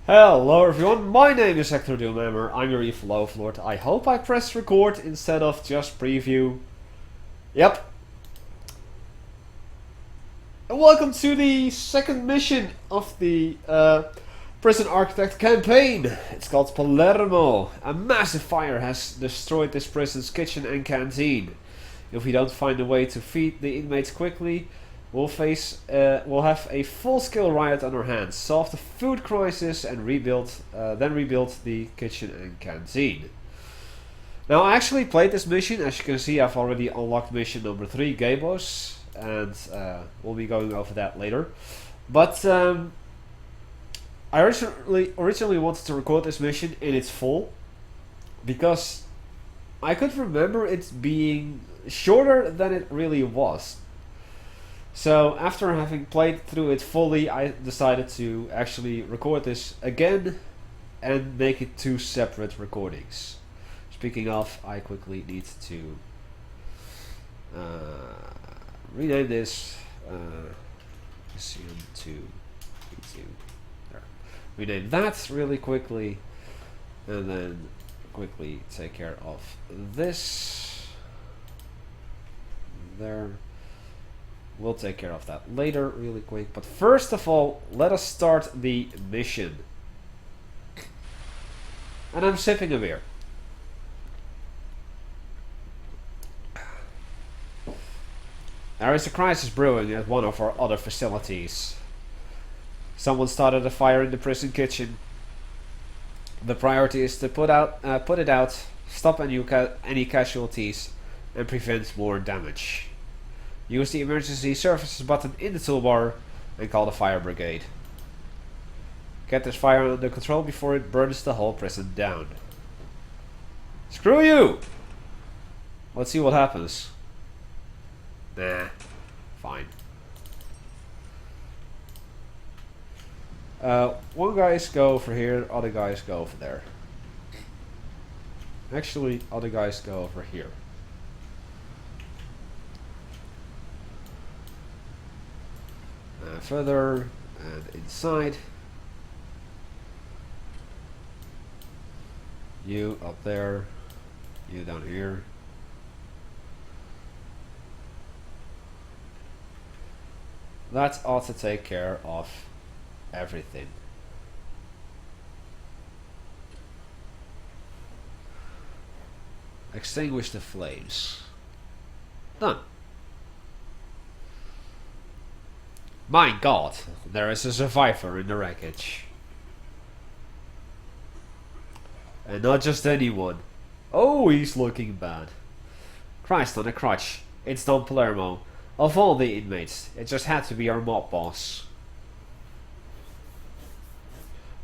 Hello everyone, my name is Hecthor Doomhammer, I'm your evil overlord. I hope I pressed record instead of just preview. Yep. And welcome to the second mission of the Prison Architect campaign. It's called Palermo. A massive fire has destroyed this prison's kitchen and canteen. If we don't find a way to feed the inmates quickly, we'll have a full-scale riot on our hands, solve the food crisis, and then rebuild the kitchen and canteen. Now, I actually played this mission. As you can see, I've already unlocked mission number 3, Gabos, and we'll be going over that later. But I originally wanted to record this mission in its full, because I could remember it being shorter than it really was. So after having played through it fully, I decided to actually record this again and make it 2 separate recordings. Speaking of, I quickly need to rename this Museum 2. There. Rename that really quickly, and then quickly take care of this. There. We'll take care of that later really quick. But first of all, let us start the mission. And I'm sipping a beer. There is a crisis brewing at one of our other facilities. Someone started a fire in the prison kitchen. The priority is to put it out, stop any casualties, and prevent more damage. Use the emergency services button in the toolbar and call the fire brigade. Get this fire under control before it burns the whole prison down. Screw you! Let's see what happens. Nah, fine. One guys go over here, other guys go over there. Actually, other guys go over here. Further and inside. You up there. You down here. That ought to take care of everything. Extinguish the flames. Done. My God, there is a survivor in the wreckage. And not just anyone. Oh, he's looking bad. Christ on a crutch. It's Don Palermo. Of all the inmates, it just had to be our mob boss.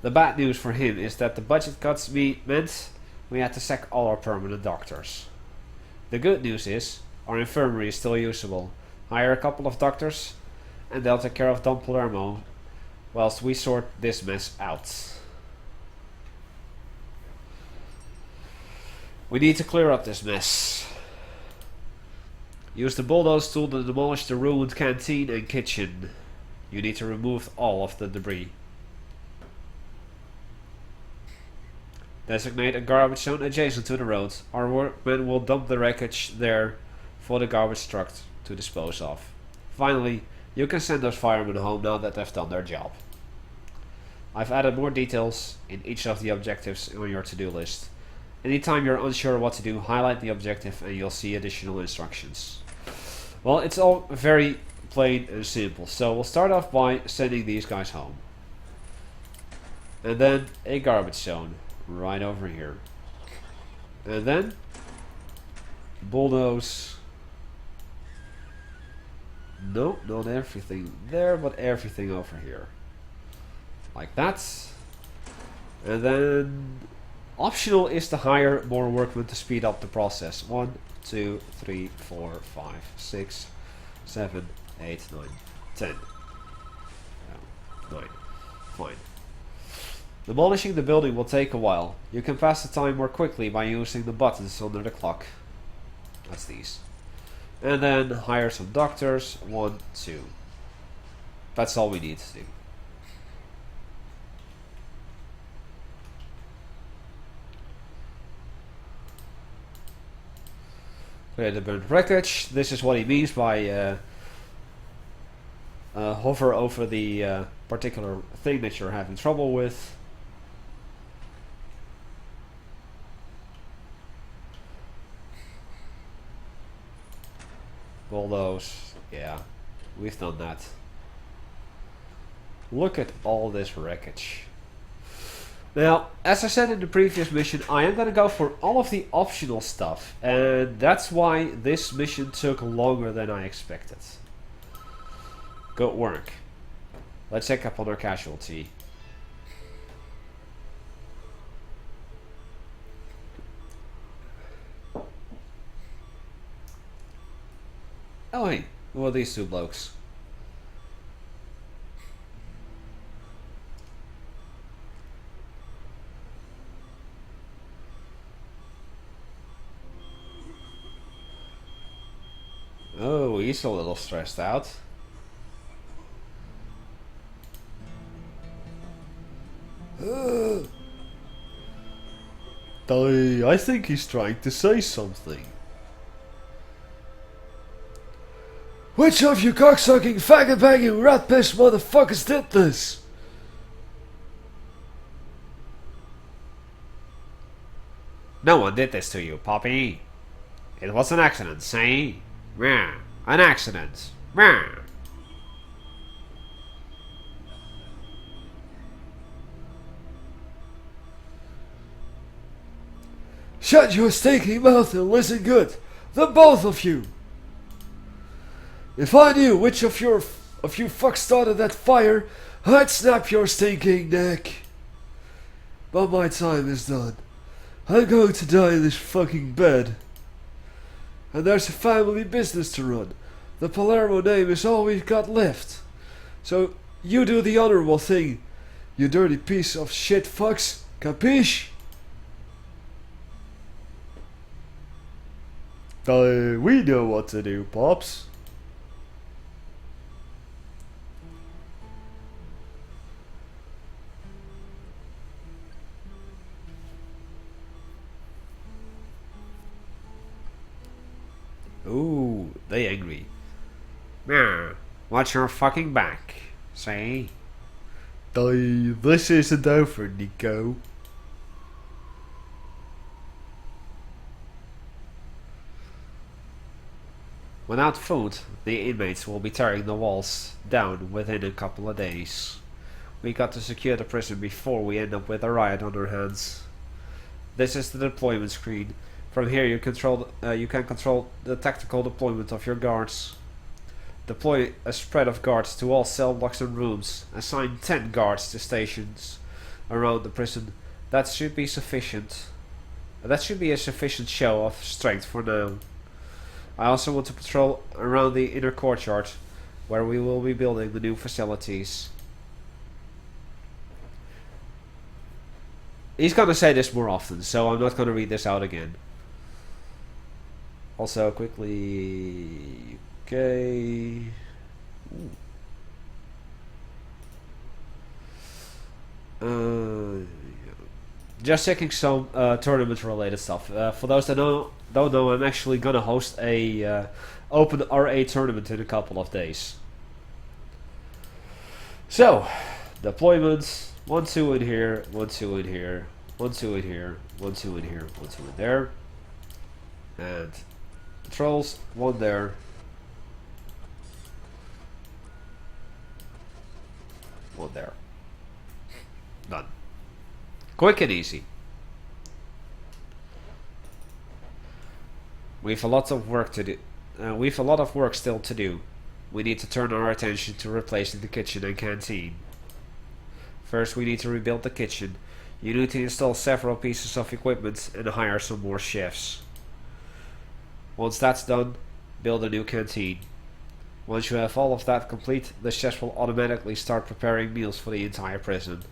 The bad news for him is that the budget cuts meant we had to sack all our permanent doctors. The good news is, our infirmary is still usable. Hire a couple of doctors, and they'll take care of Don Palermo whilst we sort this mess out. We need to clear up this mess. Use the bulldoze tool to demolish the ruined canteen and kitchen. You need to remove all of the debris. Designate a garbage zone adjacent to the road. Our workmen will dump the wreckage there for the garbage truck to dispose of. Finally, you can send those firemen home now that they've done their job. I've added more details in each of the objectives on your to-do list. Anytime you're unsure what to do, highlight the objective and you'll see additional instructions. Well, it's all very plain and simple. So we'll start off by sending these guys home. And then a garbage zone right over here. And then bulldoze. No, not everything there, but everything over here. Like that. And then optional is to hire more workmen to speed up the process. 1, 2, 3, 4, 5, 6, 7, 8, 9, 10. 9. Fine. Demolishing the building will take a while. You can pass the time more quickly by using the buttons under the clock. That's these. And then hire some doctors. 1, 2. That's all we need to do. Clear the burnt wreckage. This is what he means by hover over the particular thing that you're having trouble with. Bulldoze. Yeah, we've done that. Look at all this wreckage. Now, as I said in the previous mission, I am gonna go for all of the optional stuff, and that's why this mission took longer than I expected. Good work. Let's check up on our casualty. Oh hey, who are these two blokes? Oh, he's a little stressed out. I think he's trying to say something. Which of you cocksucking, faggot-banging, rat-piss motherfuckers did this? No one did this to you, Poppy. It was an accident, see? Yeah, an accident. Yeah. Shut your stinking mouth and listen good, the both of you. If I knew which of you fucks started that fire, I'd snap your stinking neck. But my time is done. I'm going to die in this fucking bed. And there's a family business to run. The Palermo name is all we've got left. So you do the honorable thing, you dirty piece of shit fucks. Capiche? We know what to do, Pops. Ooh, they angry. Yeah, watch your fucking back. See? This isn't over, Nico. Without food, the inmates will be tearing the walls down within a couple of days. We got to secure the prison before we end up with a riot on our hands. This is the deployment screen. From here you can control the tactical deployment of your guards. Deploy a spread of guards to all cell blocks and rooms. Assign 10 guards to stations around the prison. That should be sufficient. That should be a sufficient show of strength for now. I also want to patrol around the inner courtyard, where we will be building the new facilities. He's gonna say this more often, so I'm not gonna read this out again. Also, quickly... Okay... just checking some tournament related stuff. For those that don't know, I'm actually gonna host a open RA tournament in a couple of days. So, deployments, 1, 2 in here, 1, 2 in here, 1, 2 in here, 1, 2 in here, 1, 2 in there. And patrols, 1 there. 1 there. Done. Quick and easy. We've a lot of work to do. We've a lot of work still to do. We need to turn our attention to replacing the kitchen and canteen. First, we need to rebuild the kitchen. You need to install several pieces of equipment and hire some more chefs. Once that's done, build a new canteen. Once you have all of that complete, the chefs will automatically start preparing meals for the entire prison.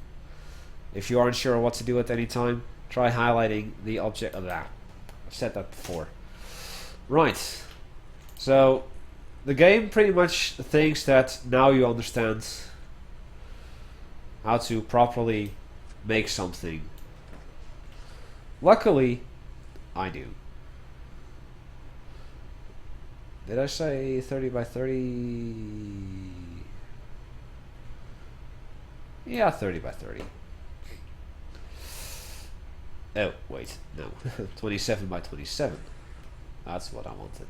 If you aren't sure what to do at any time, try highlighting the object of that. I've said that before. Right. So, the game pretty much thinks that now you understand how to properly make something. Luckily, I do. Did I say 30 by 30? Yeah, 30 by 30. Oh, wait, no. 27 by 27. That's what I wanted.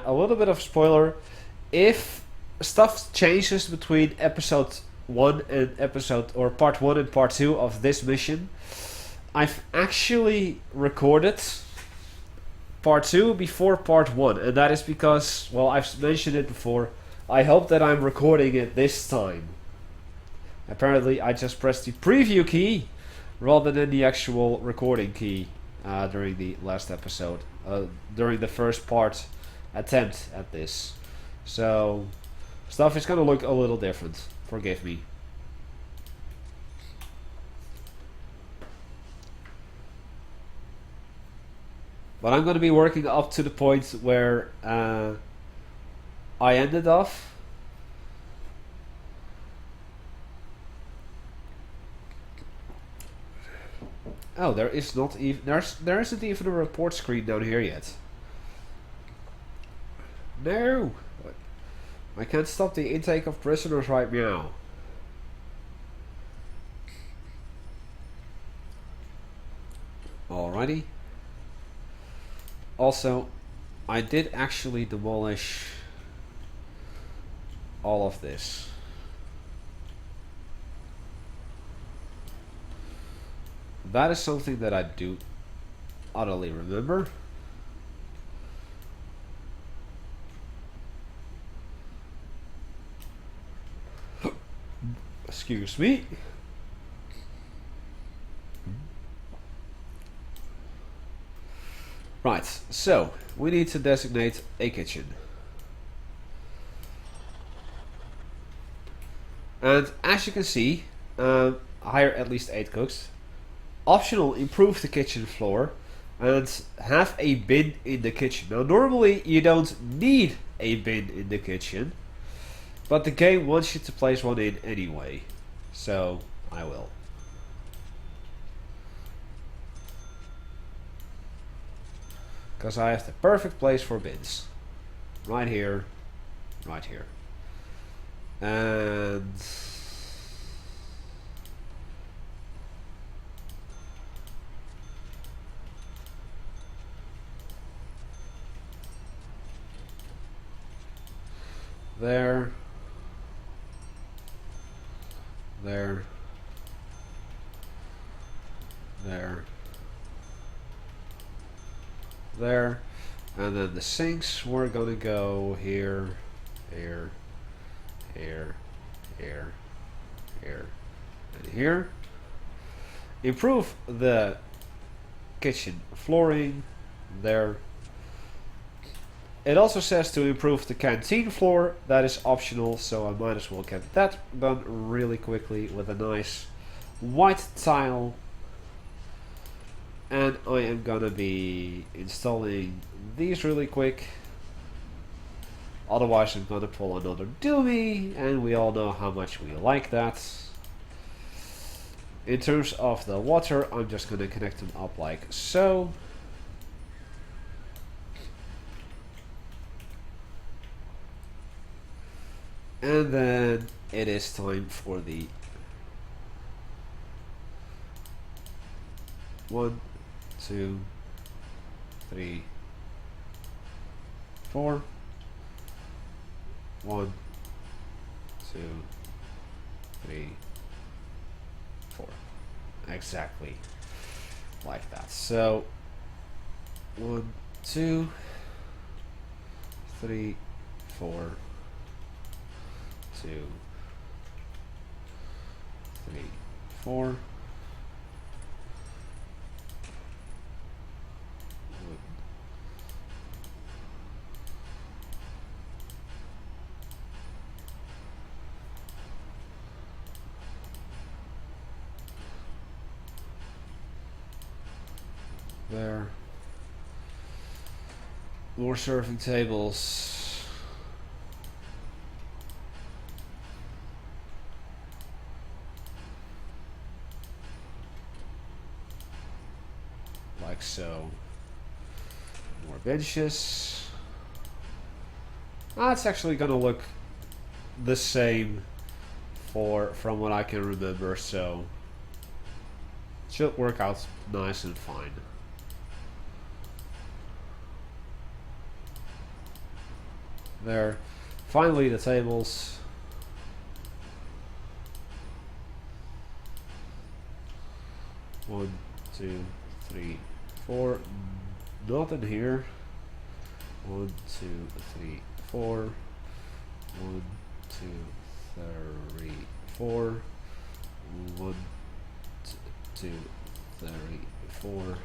A little bit of spoiler. If stuff changes between episode 1 and part 1 and part 2 of this mission, I've actually recorded part 2 before part 1, and that is because, well, I've mentioned it before, I hope that I'm recording it this time. Apparently I just pressed the preview key rather than the actual recording key during the last episode, during the first part attempt at this. So stuff is gonna look a little different, forgive me. But I'm gonna be working up to the point where I ended off. Oh, there isn't even a report screen down here yet. No! I can't stop the intake of prisoners right now. Alrighty. Also, I did actually demolish all of this. That is something that I do utterly remember. Excuse me. Right, so we need to designate a kitchen. And as you can see, hire at least 8 cooks. Optional, improve the kitchen floor and have a bin in the kitchen. Now normally you don't need a bin in the kitchen, but the game wants you to place one in anyway, so I will. Because I have the perfect place for bins. Right here, right here. And there, there, there, there, and then the sinks, we're gonna go here, here, here, here, here, and here. Improve the kitchen flooring there. It also says to improve the canteen floor. That is optional, so I might as well get that done really quickly with a nice white tile. And I am gonna be installing these really quick. Otherwise I'm gonna pull another Doomy, and we all know how much we like that. In terms of the water, I'm just gonna connect them up like so. And then it is time for the 1, 2, 3, 4. 1, 2, 3, 4. Exactly like that. So 1, 2, 3, 4. 2, 3, 4. There. More serving tables. so. More benches. It's actually gonna look the same from what I can remember, so it should work out nice and fine. There. Finally the tables. One, two, three, four. Nothing here. 1, 2, 3, 4. 1, 2, 3, 4. 1, 2, 3, 4.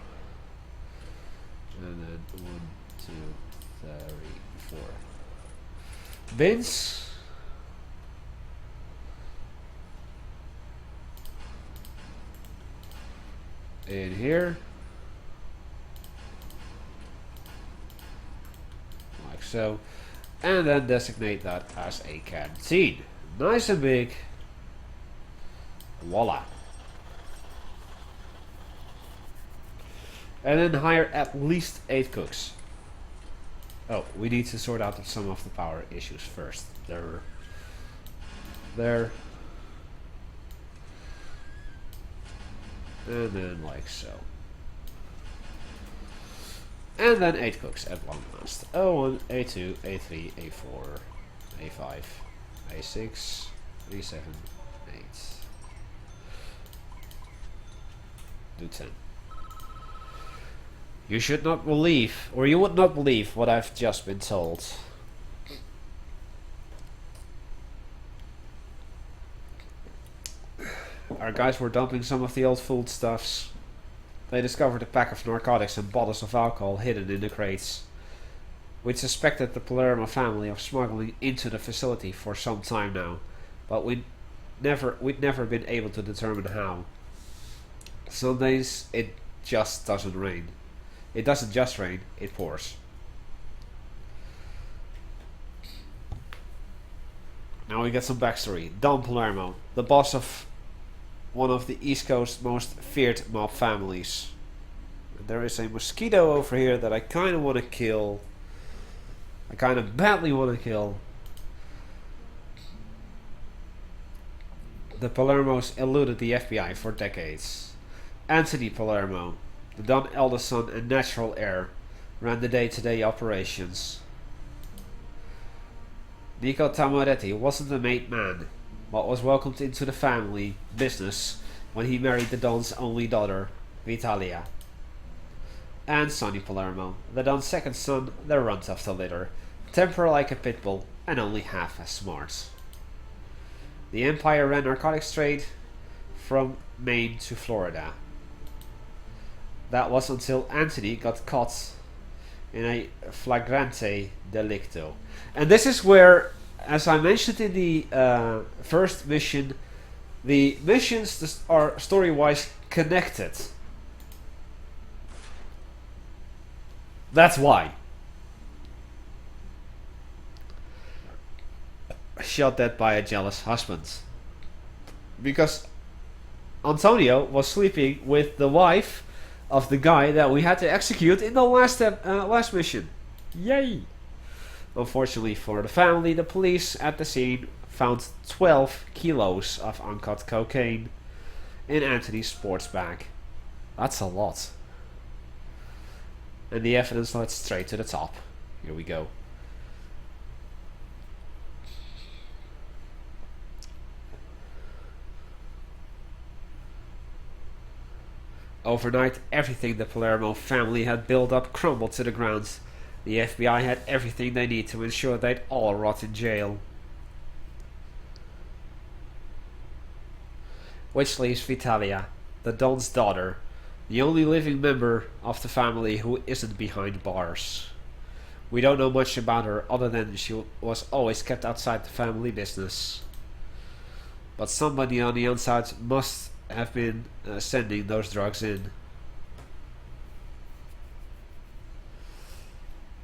And then 1, 2, 3, 4. Bins. In here. Like so. And then designate that as a canteen. Nice and big. Voila. And then hire at least 8 cooks. Oh, we need to sort out some of the power issues first. There. And then like so. And then 8 cooks at long last. A1, A2, A3, A4, A5, A6, A7, 8. Do 10. You should not believe, or you would not believe what I've just been told. Our guys were dumping some of the old foodstuffs. They discovered a pack of narcotics and bottles of alcohol hidden in the crates. We'd suspected the Palermo family of smuggling into the facility for some time now, but we'd never been able to determine how. Some days it just doesn't rain. It doesn't just rain, it pours. Now we get some backstory. Don Palermo, the boss of one of the East Coast's most feared mob families. There is a mosquito over here that I kind of want to kill. I kind of badly want to kill. The Palermos eluded the FBI for decades. Anthony Palermo, the Don eldest son and natural heir, ran the day-to-day operations. Nico Tamoretti wasn't the made man, but was welcomed into the family business when he married the Don's only daughter, Vitalia. And Sonny Palermo, the Don's second son, the runt of the litter, temper like a pit bull and only half as smart. The empire ran narcotics trade from Maine to Florida. That was until Anthony got caught in a flagrante delicto. And this is where, as I mentioned in the first mission, the missions are story-wise connected. That's why. Shot dead by a jealous husband. Because Antonio was sleeping with the wife of the guy that we had to execute in the last mission. Yay! Unfortunately for the family, the police at the scene found 12 kilos of uncut cocaine in Anthony's sports bag. That's a lot. And the evidence led straight to the top. Here we go. Overnight, everything the Palermo family had built up crumbled to the ground. The FBI had everything they need to ensure they'd all rot in jail. Which leaves Vitalia, the Don's daughter, the only living member of the family who isn't behind bars. We don't know much about her other than she was always kept outside the family business. But somebody on the inside must have been sending those drugs in.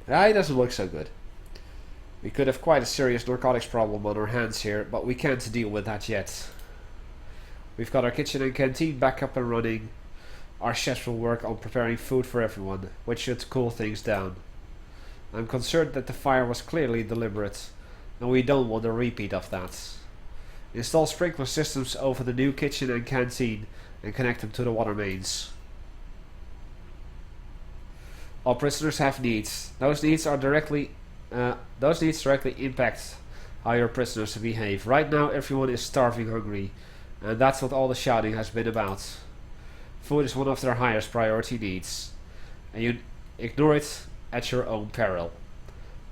It doesn't look so good. We could have quite a serious narcotics problem on our hands here, but we can't deal with that yet. We've got our kitchen and canteen back up and running. Our chefs will work on preparing food for everyone, which should cool things down. I'm concerned that the fire was clearly deliberate, and we don't want a repeat of that. Install sprinkler systems over the new kitchen and canteen and connect them to the water mains. All prisoners have needs. Those needs directly impact how your prisoners behave. Right now everyone is starving hungry, and that's what all the shouting has been about. Food is one of their highest priority needs, and you ignore it at your own peril.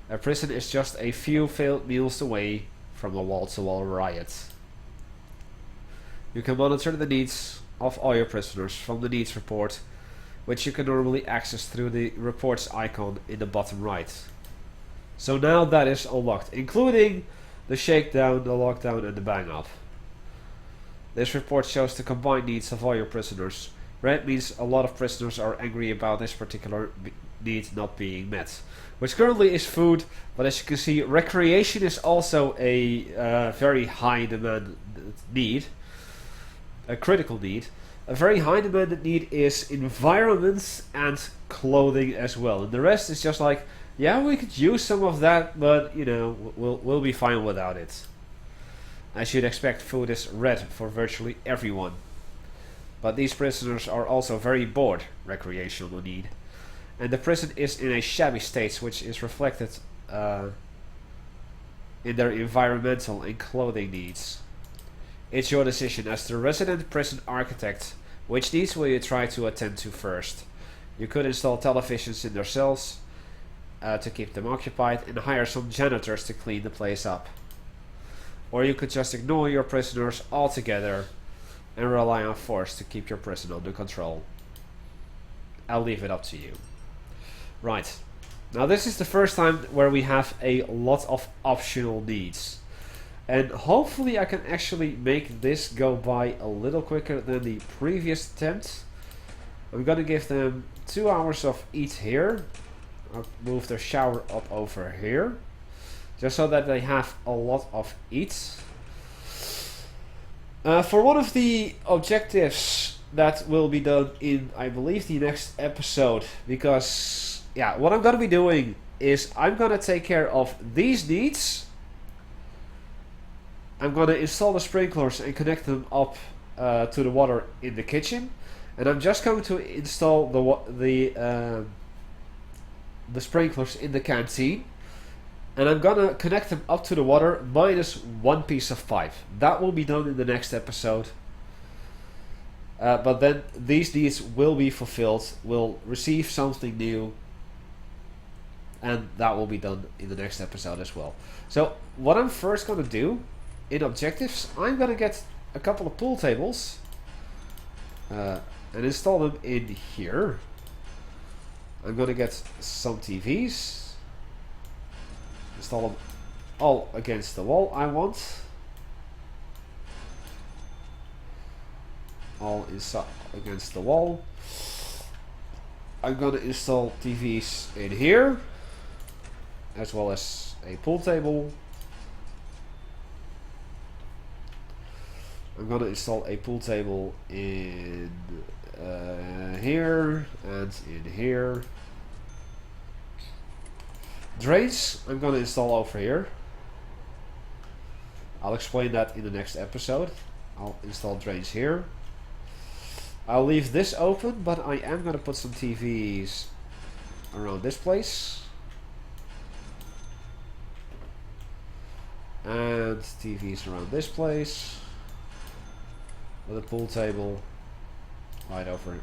A prison is just a few failed meals away from a wall-to-wall riot. You can monitor the needs of all your prisoners from the needs report, which you can normally access through the reports icon in the bottom right. So now that is unlocked, including the shakedown, the lockdown and the bang up. This report shows the combined needs of all your prisoners. Red means a lot of prisoners are angry about this particular need not being met, which currently is food, but as you can see, recreation is also a very high demand need, a critical need. A very high demanded need is environments and clothing as well, and the rest is just like, yeah, we could use some of that, but you know, we'll be fine without it. As you'd expect, food is red for virtually everyone, but these prisoners are also very bored, recreational need, and the prison is in a shabby state, which is reflected in their environmental and clothing needs. It's your decision as the resident prison architect. Which needs will you try to attend to first? You could install televisions in their cells to keep them occupied and hire some janitors to clean the place up. Or you could just ignore your prisoners altogether and rely on force to keep your prison under control. I'll leave it up to you. Right. Now this is the first time where we have a lot of optional needs. And hopefully I can actually make this go by a little quicker than the previous attempt. I'm gonna give them 2 hours of eat here. I'll move their shower up over here, just so that they have a lot of eat. For one of the objectives that will be done in, I believe, the next episode, because yeah, what I'm gonna be doing is I'm gonna take care of these needs. I'm going to install the sprinklers and connect them up to the water in the kitchen, and I'm just going to install the sprinklers in the canteen, and I'm going to connect them up to the water minus one piece of pipe. That will be done in the next episode, but then these needs will be fulfilled, will receive something new, and that will be done in the next episode as well. So what I'm first going to do in objectives, I'm gonna get a couple of pool tables and install them in here. I'm gonna get some TVs, install them all against the wall. I want all inside against the wall. I'm gonna install TVs in here, as well as a pool table. I'm gonna install a pool table in here and in here. Drains I'm gonna install over here. I'll explain that in the next episode. I'll install drains here. I'll leave this open, but I am gonna put some TVs around this place. And TVs around this place. With a pool table right over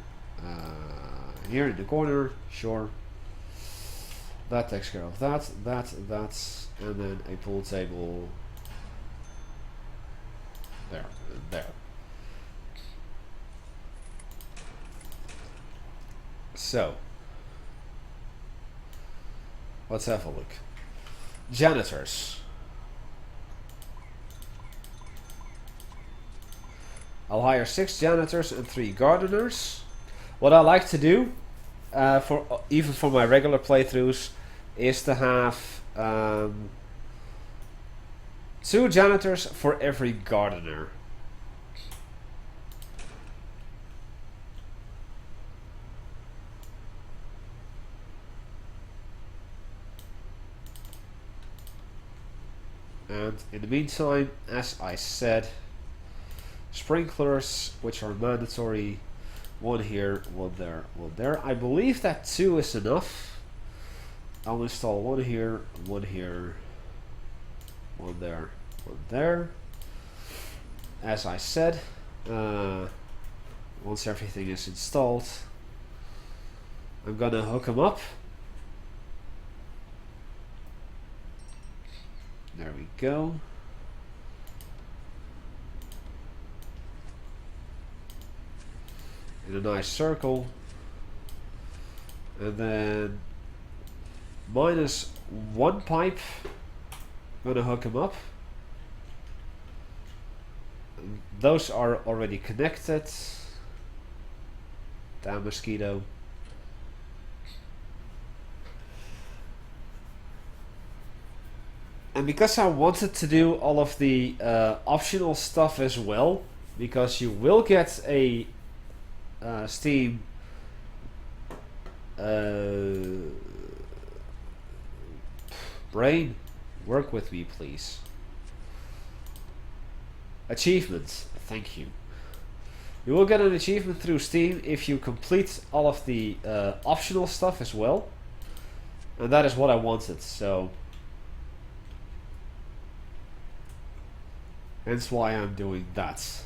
here in the corner, sure. That takes care of that, and then a pool table there, and there. So, let's have a look. Janitors. I'll hire 6 janitors and 3 gardeners. What I like to do, even for my regular playthroughs, is to have 2 janitors for every gardener. And in the meantime, as I said, sprinklers, which are mandatory, one here, one there, one there. I believe that 2 is enough. I'll install one here, one there, one there. As I said, once everything is installed, I'm gonna hook them up. There we go. In a nice circle. And then -1 pipe. I'm gonna hook them up. And those are already connected. Damn mosquito. And because I wanted to do all of the optional stuff as well, because you will get a Steam brain, work with me please. Achievements, thank you. You will get an achievement through Steam if you complete all of the optional stuff as well. And that is what I wanted, so hence why I'm doing that.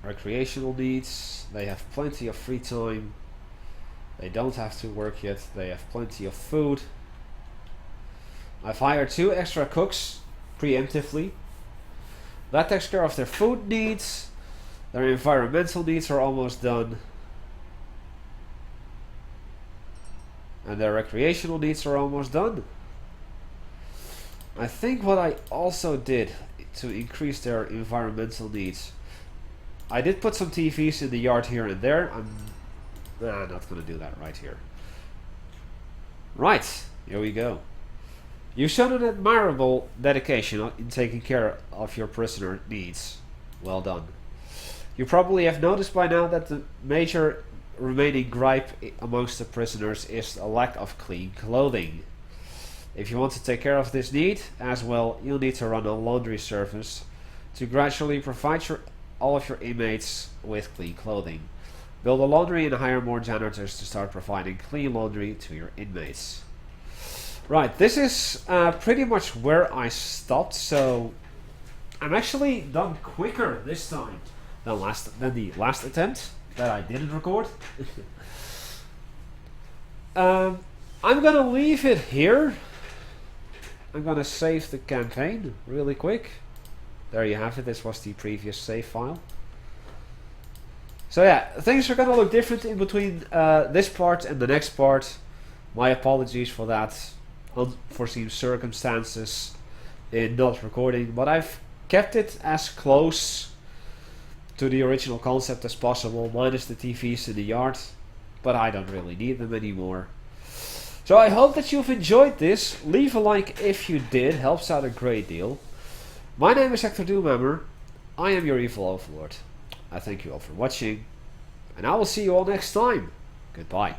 Recreational needs, they have plenty of free time. They don't have to work yet, they have plenty of food. I've hired 2 extra cooks preemptively. That takes care of their food needs. Their environmental needs are almost done. And their recreational needs are almost done. I think what I also did to increase their environmental needs, I did put some TVs in the yard here and there. I'm not gonna do that right here. Right, here we go. You've shown an admirable dedication in taking care of your prisoner needs. Well done. You probably have noticed by now that the major remaining gripe amongst the prisoners is a lack of clean clothing. If you want to take care of this need as well, you'll need to run a laundry service to gradually provide all of your inmates with clean clothing. Build a laundry and hire more janitors to start providing clean laundry to your inmates. Right, this is pretty much where I stopped, so I'm actually done quicker this time than the last attempt that I didn't record. I'm gonna leave it here. I'm gonna save the campaign really quick. There you have it, this was the previous save file. So yeah, things are gonna look different in between this part and the next part. My apologies for that. Unforeseen circumstances in not recording, but I've kept it as close to the original concept as possible, minus the TVs in the yard, but I don't really need them anymore. So I hope that you've enjoyed this. Leave a like if you did, helps out a great deal. My name is Hecthor Doomhammer. I am your evil overlord. I thank you all for watching, and I will see you all next time. Goodbye.